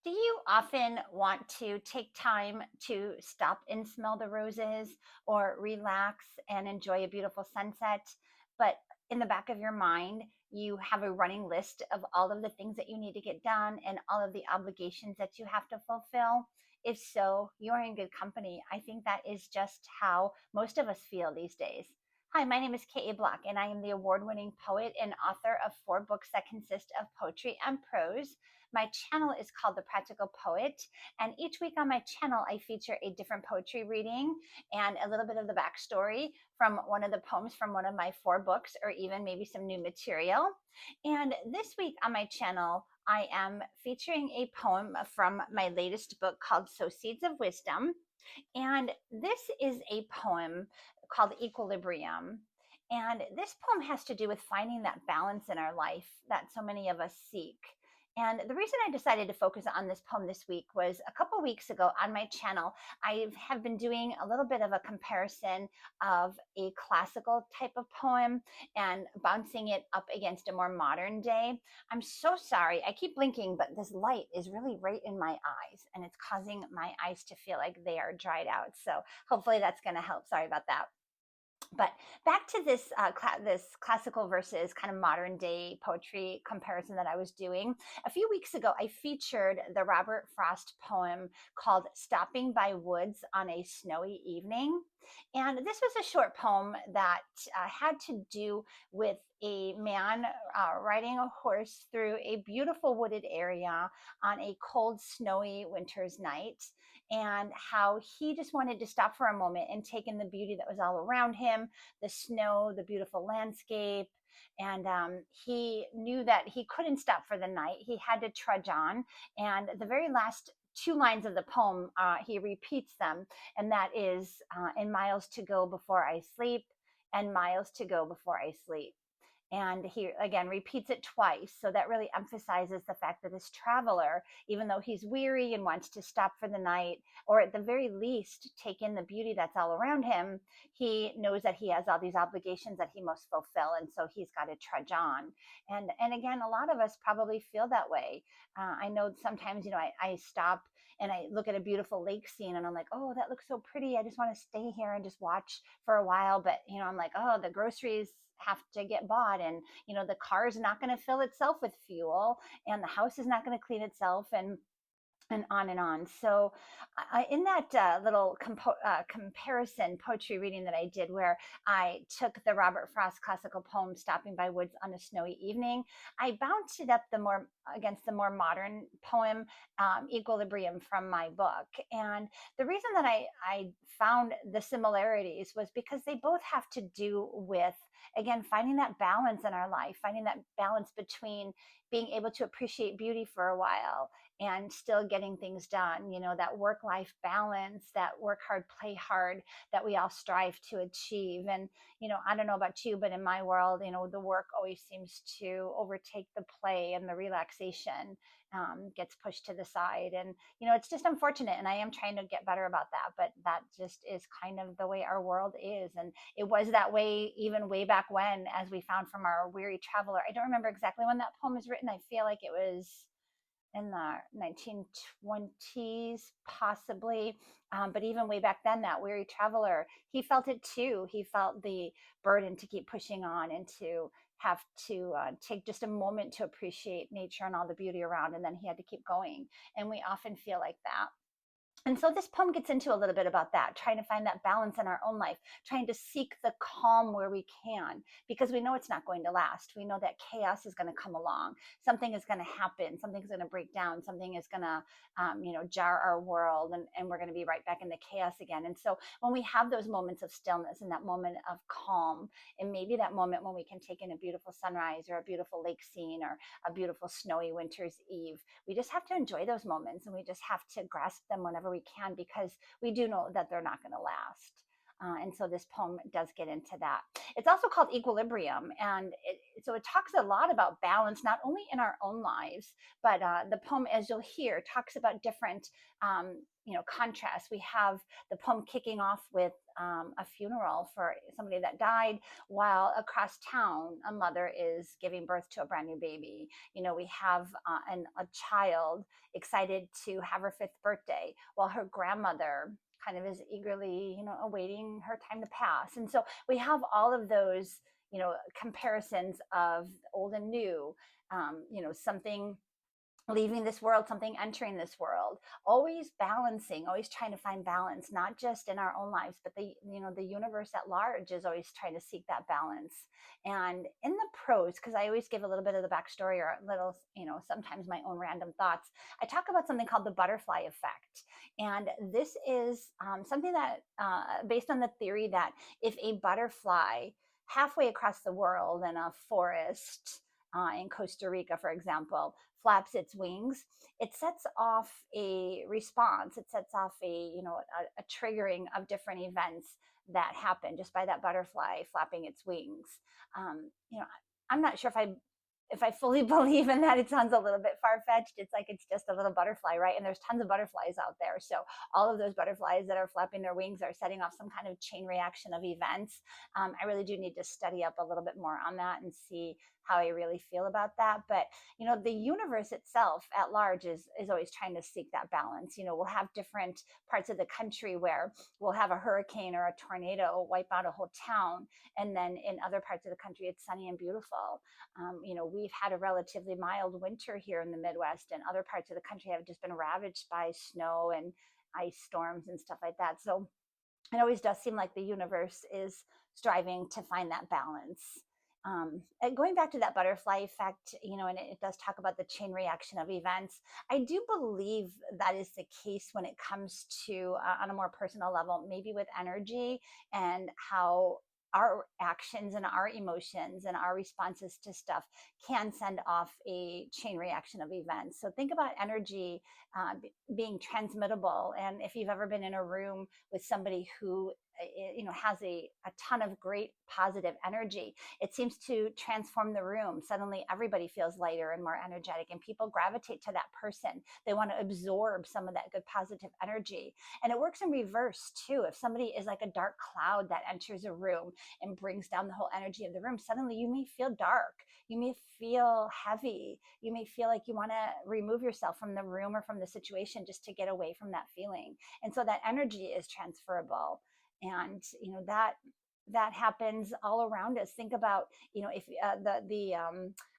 Do you often want to take time to stop and smell the roses or relax and enjoy a beautiful sunset? But in the back of your mind, you have a running list of all of the things that you need to get done and all of the obligations that you have to fulfill? If so, you're in good company. I think that is just how most of us feel these days. Hi, my name is K.A Bloch, and I am the award winning poet and author of 4 books that consist of poetry and prose. My channel is called The Practical Poet, and each week on my channel, I feature a different poetry reading and a little bit of the backstory from one of the poems from one of my 4 books, or even maybe some new material. And this week on my channel, I am featuring a poem from my latest book called Sow Seeds of Wisdom. And this is a poem called Equilibrium. And this poem has to do with finding that balance in our life that so many of us seek. And the reason I decided to focus on this poem this week was a couple weeks ago on my channel, I have been doing a little bit of a comparison of a classical type of poem and bouncing it up against a more modern day. I'm so sorry. I keep blinking, but this light is really right in my eyes and it's causing my eyes to feel like they are dried out. So hopefully that's going to help. Sorry about that. But back to this classical versus kind of modern day poetry comparison that I was doing. A few weeks ago, I featured the Robert Frost poem called Stopping by Woods on a Snowy Evening. And this was a short poem that had to do with a man riding a horse through a beautiful wooded area on a cold, snowy winter's night, and how he just wanted to stop for a moment and take in the beauty that was all around him, the snow, the beautiful landscape. And he knew that he couldn't stop for the night. He had to trudge on. And the very last 2 lines of the poem, he repeats them. And that is, in miles to go before I sleep, and miles to go before I sleep. And he again repeats it twice. So that really emphasizes the fact that this traveler, even though he's weary and wants to stop for the night, or at the very least take in the beauty that's all around him, he knows that he has all these obligations that he must fulfill. And so he's got to trudge on. And again, a lot of us probably feel that way. I know sometimes, I stop and I look at a beautiful lake scene and I'm like, oh, that looks so pretty. I just want to stay here and just watch for a while. But, I'm like, oh, the groceries have to get bought, and the car is not going to fill itself with fuel, and the house is not going to clean itself, and on and on. So, in that little comparison poetry reading that I did, where I took the Robert Frost classical poem "Stopping by Woods on a Snowy Evening," I bounced it up the more against the more modern poem "Equilibrium" from my book. And the reason that I found the similarities was because they both have to do with, again, finding that balance in our life, finding that balance between being able to appreciate beauty for a while and still getting things done, that work life balance, that work hard, play hard that we all strive to achieve. And, I don't know about you, but in my world, the work always seems to overtake the play, and the relaxation gets pushed to the side. And, it's just unfortunate. And I am trying to get better about that. But that just is kind of the way our world is. And it was that way even way back when, as we found from our Weary Traveler. I don't remember exactly when that poem was written. I feel like it was in the 1920s, possibly. But even way back then, that weary traveler, he felt it too. He felt the burden to keep pushing on and to have to take just a moment to appreciate nature and all the beauty around. And then he had to keep going. And we often feel like that. And so this poem gets into a little bit about that, trying to find that balance in our own life, trying to seek the calm where we can, because we know it's not going to last. We know that chaos is going to come along. Something is going to happen. Something's going to break down. Something is going to, jar our world, and we're going to be right back in the chaos again. And so when we have those moments of stillness and that moment of calm, and maybe that moment when we can take in a beautiful sunrise or a beautiful lake scene or a beautiful snowy winter's eve, we just have to enjoy those moments, and we just have to grasp them whenever we can, because we do know that they're not going to last. And so this poem does get into that. It's also called Equilibrium. And so it talks a lot about balance, not only in our own lives, but the poem, as you'll hear, talks about different, contrasts. We have the poem kicking off with a funeral for somebody that died, while across town, a mother is giving birth to a brand new baby. We have a child excited to have her fifth birthday, while her grandmother kind of is eagerly, awaiting her time to pass. And so we have all of those, comparisons of old and new, something leaving this world, something entering this world, always balancing, always trying to find balance, not just in our own lives, but the universe at large is always trying to seek that balance. And in the prose, because I always give a little bit of the backstory or a little, sometimes my own random thoughts, I talk about something called the butterfly effect. And this is something that, based on the theory that if a butterfly halfway across the world in a forest, in Costa Rica, for example, flaps its wings, it sets off a response. It sets off a triggering of different events that happen just by that butterfly flapping its wings. Um, you know, I'm not sure if I fully believe in that. It sounds a little bit far fetched. It's like it's just a little butterfly, right? And there's tons of butterflies out there. So all of those butterflies that are flapping their wings are setting off some kind of chain reaction of events. I really do need to study up a little bit more on that and see how I really feel about that. But the universe itself at large is always trying to seek that balance. We'll have different parts of the country where we'll have a hurricane or a tornado wipe out a whole town, and then in other parts of the country it's sunny and beautiful. We've had a relatively mild winter here in the Midwest, and other parts of the country have just been ravaged by snow and ice storms and stuff like that. So it always does seem like the universe is striving to find that balance. And going back to that butterfly effect, and it does talk about the chain reaction of events. I do believe that is the case when it comes to, on a more personal level, maybe with energy, and how our actions and our emotions and our responses to stuff can send off a chain reaction of events. So think about energy being transmittable. And if you've ever been in a room with somebody who has a ton of great positive energy, it seems to transform the room. Suddenly everybody feels lighter and more energetic, and people gravitate to that person. They want to absorb some of that good positive energy. And it works in reverse too. If somebody is like a dark cloud that enters a room and brings down the whole energy of the room, suddenly you may feel dark, you may feel heavy, you may feel like you want to remove yourself from the room or from the situation just to get away from that feeling. And so that energy is transferable. And that happens all around us. Think about, if the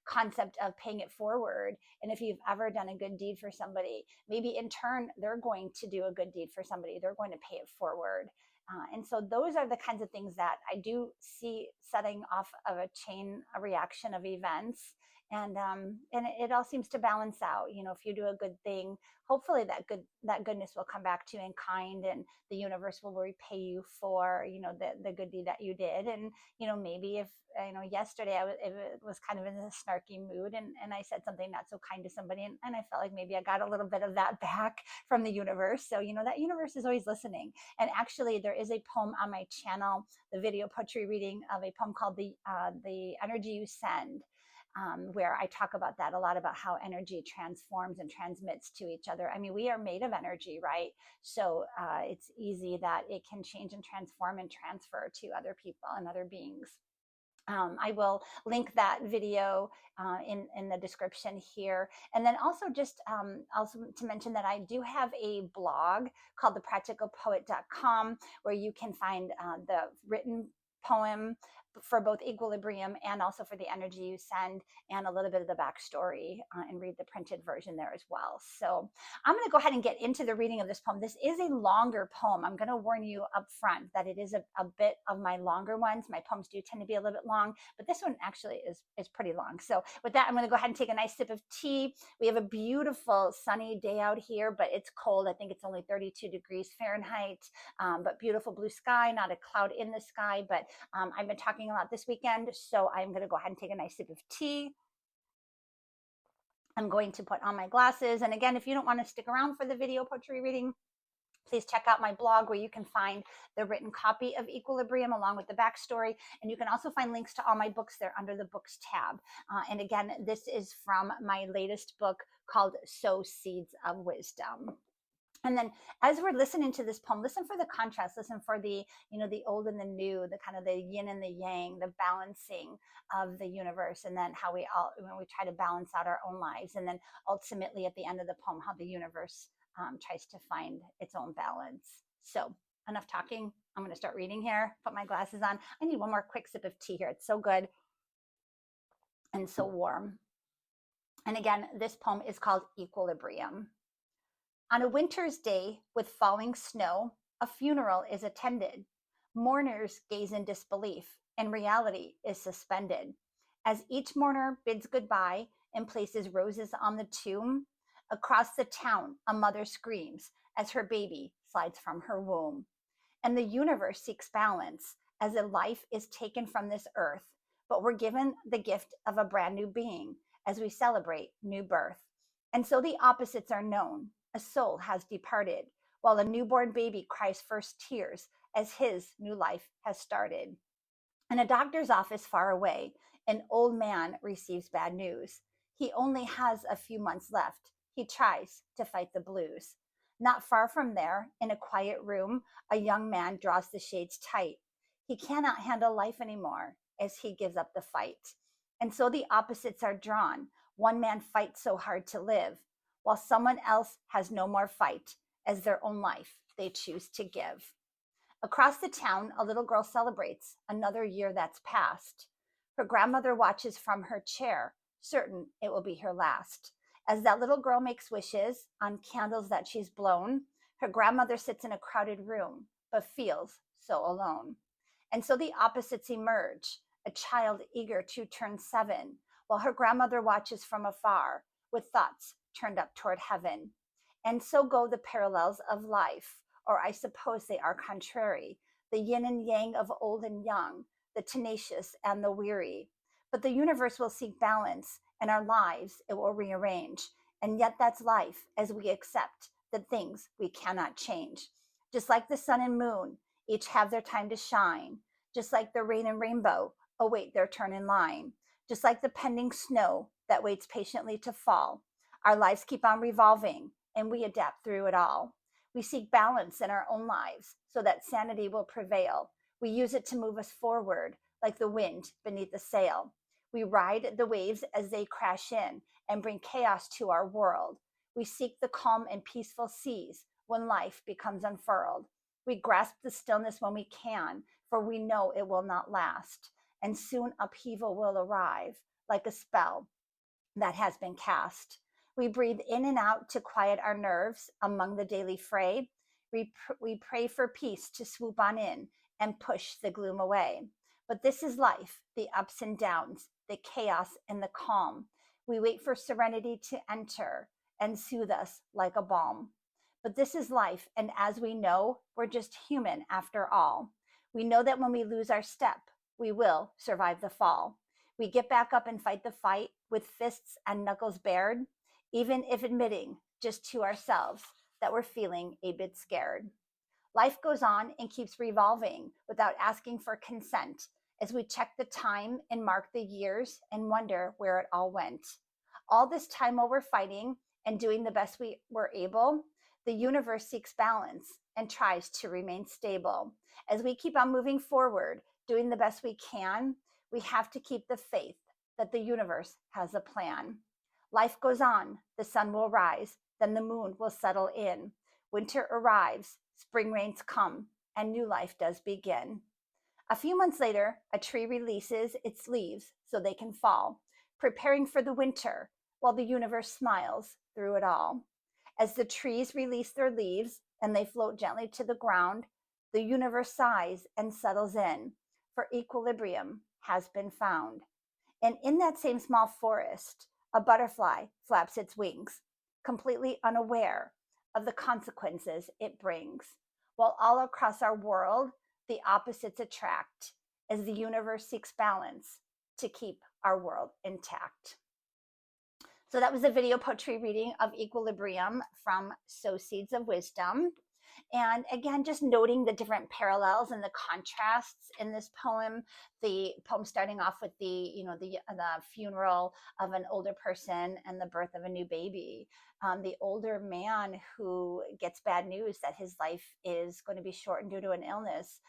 concept of paying it forward. And if you've ever done a good deed for somebody, maybe in turn they're going to do a good deed for somebody, they're going to pay it forward. And so those are the kinds of things that I do see setting off of a reaction of events. And it all seems to balance out. If you do a good thing, hopefully that goodness will come back to you in kind, and the universe will repay you for the good deed that you did. And maybe if yesterday it was kind of in a snarky mood, and I said something not so kind to somebody, and I felt like maybe I got a little bit of that back from the universe. So that universe is always listening. And actually there is a poem on my channel, the video poetry reading of a poem called the Energy You Send, where I talk about that a lot, about how energy transforms and transmits to each other. I mean, we are made of energy, right? So it's easy that it can change and transform and transfer to other people and other beings. I will link that video in the description here. And then also just also to mention that I do have a blog called thepracticalpoet.com, where you can find the written poem for both Equilibrium and also for the Energy You Send, and a little bit of the backstory, and read the printed version there as well. So I'm going to go ahead and get into the reading of this poem. This is a longer poem. I'm going to warn you up front that it is a bit of my longer ones. My poems do tend to be a little bit long, but this one actually is pretty long. So with that, I'm going to go ahead and take a nice sip of tea. We have a beautiful sunny day out here, but it's cold. I think it's only 32 degrees Fahrenheit, but beautiful blue sky, not a cloud in the sky. But I've been talking a lot this weekend, so I'm going to go ahead and take a nice sip of tea. I'm going to put on my glasses. And again, if you don't want to stick around for the video poetry reading, Please check out my blog where you can find the written copy of Equilibrium along with the backstory. And you can also find links to all my books there under the books tab. And again, this is from my latest book called Sow Seeds of Wisdom. And then as we're listening to this poem, listen for the contrast, listen for the, the old and the new, the kind of the yin and the yang, the balancing of the universe. And then how we all, when we try to balance out our own lives. And then ultimately at the end of the poem, how the universe tries to find its own balance. So enough talking. I'm going to start reading here, put my glasses on. I need one more quick sip of tea here. It's so good and so warm. And again, this poem is called Equilibrium. On a winter's day with falling snow, a funeral is attended. Mourners gaze in disbelief, and reality is suspended. As each mourner bids goodbye and places roses on the tomb, across the town a mother screams as her baby slides from her womb. And the universe seeks balance as a life is taken from this earth, but we're given the gift of a brand new being as we celebrate new birth. And so the opposites are known. A soul has departed, while a newborn baby cries first tears as his new life has started. In a doctor's office far away, an old man receives bad news. He only has a few months left. He tries to fight the blues. Not far from there, in a quiet room, a young man draws the shades tight. He cannot handle life anymore as he gives up the fight. And so the opposites are drawn. One man fights so hard to live, while someone else has no more fight as their own life they choose to give. Across the town, a little girl celebrates another year that's passed. Her grandmother watches from her chair, certain it will be her last. As that little girl makes wishes on candles that she's blown, her grandmother sits in a crowded room, but feels so alone. And so the opposites emerge, a child eager to turn 7, while her grandmother watches from afar with thoughts turned up toward heaven. And so go the parallels of life, or I suppose they are contrary, the yin and yang of old and young, the tenacious and the weary. But the universe will seek balance, and our lives it will rearrange. And yet that's life as we accept the things we cannot change. Just like the sun and moon, each have their time to shine. Just like the rain and rainbow await their turn in line. Just like the pending snow that waits patiently to fall. Our lives keep on revolving, and we adapt through it all. We seek balance in our own lives so that sanity will prevail. We use it to move us forward like the wind beneath the sail. We ride the waves as they crash in and bring chaos to our world. We seek the calm and peaceful seas when life becomes unfurled. We grasp the stillness when we can, for we know it will not last. And soon upheaval will arrive like a spell that has been cast. We breathe in and out to quiet our nerves among the daily fray. We pray for peace to swoop on in and push the gloom away. But this is life, the ups and downs, the chaos and the calm. We wait for serenity to enter and soothe us like a balm. But this is life, and as we know, we're just human after all. We know that when we lose our step, we will survive the fall. We get back up and fight the fight with fists and knuckles bared, even if admitting just to ourselves that we're feeling a bit scared. Life goes on and keeps revolving without asking for consent as we check the time and mark the years and wonder where it all went. All this time while we're fighting and doing the best we were able, the universe seeks balance and tries to remain stable. As we keep on moving forward, doing the best we can, we have to keep the faith that the universe has a plan. Life goes on, the sun will rise, then the moon will settle in. Winter arrives, spring rains come, and new life does begin. A few months later, a tree releases its leaves so they can fall, preparing for the winter, while the universe smiles through it all. As the trees release their leaves and they float gently to the ground, the universe sighs and settles in, for equilibrium has been found. And in that same small forest, a butterfly flaps its wings, completely unaware of the consequences it brings. While all across our world, the opposites attract as the universe seeks balance to keep our world intact. So that was a video poetry reading of Equilibrium from Sow Seeds of Wisdom. And again, just noting the different parallels and the contrasts in this poem. The poem starting off with the funeral of an older person and the birth of a new baby. The older man who gets bad news that his life is going to be shortened due to an illness,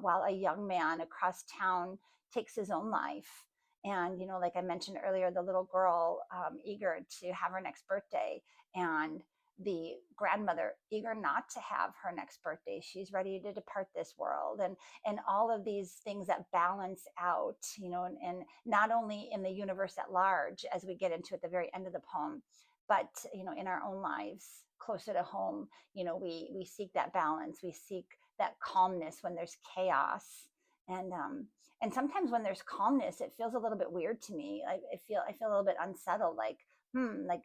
while a young man across town takes his own life. And like I mentioned earlier, the little girl, eager to have her next birthday, and the grandmother eager not to have her next birthday. She's ready to depart this world, and all of these things that balance out, and not only in the universe at large, as we get into at the very end of the poem, but in our own lives closer to home. We seek that balance. We seek that calmness when there's chaos. And sometimes when there's calmness, it feels a little bit weird to me. I feel a little bit unsettled, like like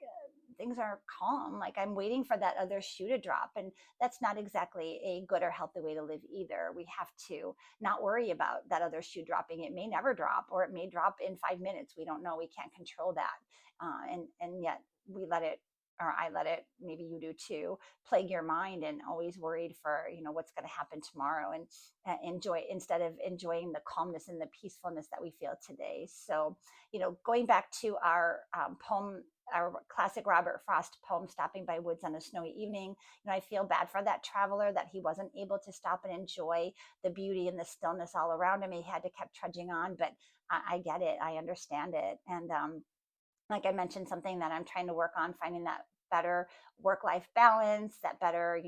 things are calm, like I'm waiting for that other shoe to drop, and that's not exactly a good or healthy way to live either. We have to not worry about that other shoe dropping. It may never drop, or it may drop in 5 minutes. We don't know. We can't control that. And yet we let it, or I let it, maybe you do too, plague your mind, and always worried for what's going to happen tomorrow, and enjoy, instead of enjoying the calmness and the peacefulness that we feel today. So going back to our poem, our classic Robert Frost poem, Stopping by Woods on a Snowy Evening. I feel bad for that traveler, that he wasn't able to stop and enjoy the beauty and the stillness all around him. He had to keep trudging on, but I get it. I understand it. And like I mentioned, something that I'm trying to work on, finding that better work-life balance, that better,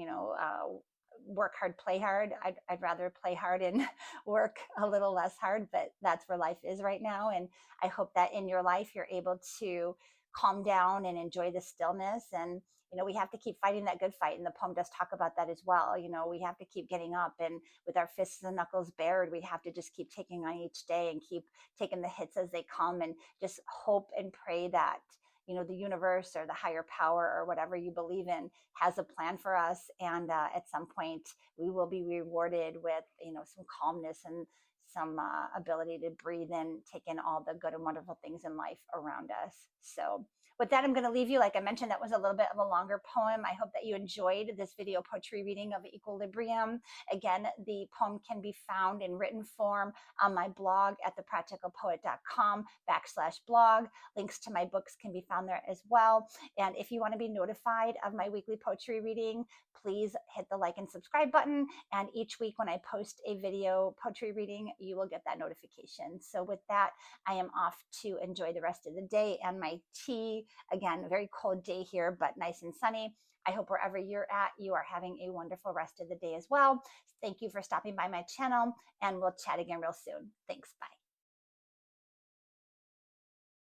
work hard, play hard. I'd rather play hard and work a little less hard, but that's where life is right now. And I hope that in your life, you're able to calm down and enjoy the stillness. And we have to keep fighting that good fight, and the poem does talk about that as well. We have to keep getting up, and with our fists and knuckles bared, we have to just keep taking on each day and keep taking the hits as they come, and just hope and pray that the universe or the higher power or whatever you believe in has a plan for us. And at some point we will be rewarded with some calmness and some ability to breathe in, take in all the good and wonderful things in life around us. So with that, I'm going to leave you. Like I mentioned, that was a little bit of a longer poem. I hope that you enjoyed this video poetry reading of Equilibrium. Again, the poem can be found in written form on my blog at thepracticalpoet.com/blog. Links to my books can be found there as well. And if you want to be notified of my weekly poetry reading, please hit the like and subscribe button. And each week when I post a video poetry reading, you will get that notification. So with that, I am off to enjoy the rest of the day and my tea. Again, a very cold day here, but nice and sunny. I hope wherever you're at, you are having a wonderful rest of the day as well. Thank you for stopping by my channel, and we'll chat again real soon. Thanks. Bye.